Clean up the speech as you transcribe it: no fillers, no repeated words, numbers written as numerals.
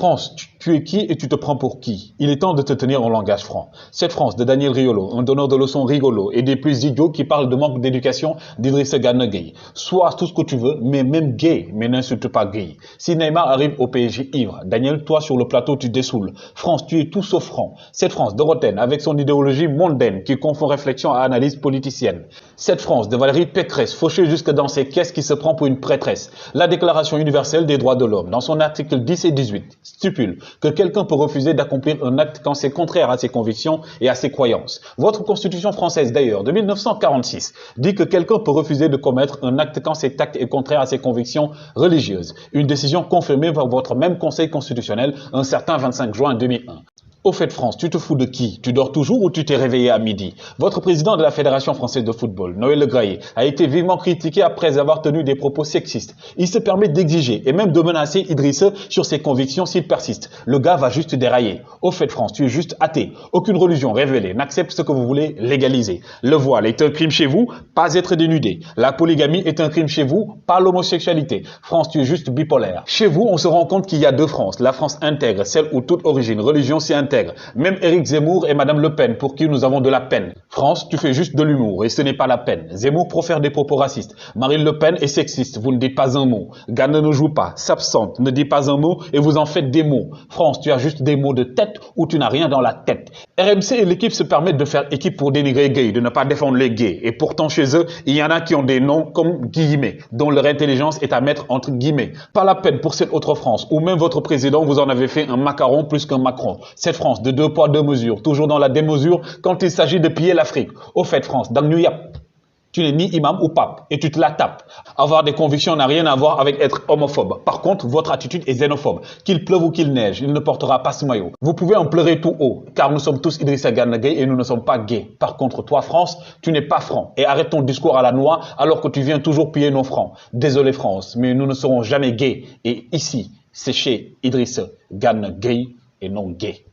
France, tu es qui et tu te prends pour qui? Il est temps de te tenir en langage franc. Cette France de Daniel Riolo, un donneur de leçons rigolo et des plus idiots qui parlent de manque d'éducation d'Idrissa Gana Gueye. Sois tout ce que tu veux, mais même gay, mais n'insulte pas Gueye. Si Neymar arrive au PSG ivre, Daniel, toi sur le plateau, tu dessoules. France, tu es tout sauf franc. Cette France de Roten, avec son idéologie mondaine qui confond réflexion à analyse politicienne. Cette France de Valérie Pécresse, fauchée jusque dans ses caisses qui se prend pour une prêtresse. La Déclaration universelle des droits de l'homme, dans son article 10 et 18, stipule que quelqu'un peut refuser d'accomplir un acte quand c'est contraire à ses convictions et à ses croyances. Votre constitution française d'ailleurs de 1946 dit que quelqu'un peut refuser de commettre un acte quand cet acte est contraire à ses convictions religieuses. Une décision confirmée par votre même Conseil constitutionnel un certain 25 juin 2001. Au fait France, tu te fous de qui? Tu dors toujours ou tu t'es réveillé à midi? Votre président de la Fédération française de football, Noël Le Graillet, a été vivement critiqué après avoir tenu des propos sexistes. Il se permet d'exiger et même de menacer Idrissa sur ses convictions s'il persiste. Le gars va juste dérailler. Au fait France, tu es juste athée. Aucune religion révélée n'accepte ce que vous voulez légaliser. Le voile est un crime chez vous, pas être dénudé. La polygamie est un crime chez vous, pas l'homosexualité. France, tu es juste bipolaire. Chez vous, on se rend compte qu'il y a deux France. La France intègre, celle où toute origine, religion s'y intègre. Même Éric Zemmour et Madame Le Pen, pour qui nous avons de la peine. France, tu fais juste de l'humour et ce n'est pas la peine. Zemmour profère des propos racistes. Marine Le Pen est sexiste, vous ne dites pas un mot. Gana ne joue pas, s'absente, ne dit pas un mot et vous en faites des mots. France, tu as juste des mots de tête ou tu n'as rien dans la tête. RMC et l'équipe se permettent de faire équipe pour dénigrer Gueye, de ne pas défendre les gays. Et pourtant chez eux, il y en a qui ont des noms comme guillemets, dont leur intelligence est à mettre entre guillemets. Pas la peine pour cette autre France, où même votre président vous en avez fait un macaron plus qu'un Macron. Cette France de deux poids deux mesures, toujours dans la démesure quand il s'agit de piller l'Afrique. Au fait France, dans New York, tu n'es ni imam ou pape et tu te la tapes. Avoir des convictions n'a rien à voir avec être homophobe. Par contre, votre attitude est xénophobe. Qu'il pleuve ou qu'il neige, il ne portera pas ce maillot. Vous pouvez en pleurer tout haut, car nous sommes tous Idrissa Gana Gueye et nous ne sommes pas gays. Par contre, toi France, tu n'es pas franc et arrête ton discours à la noix alors que tu viens toujours piller nos francs. Désolé France, mais nous ne serons jamais gays. Et ici, c'est chez Idrissa Gana Gueye et non gay.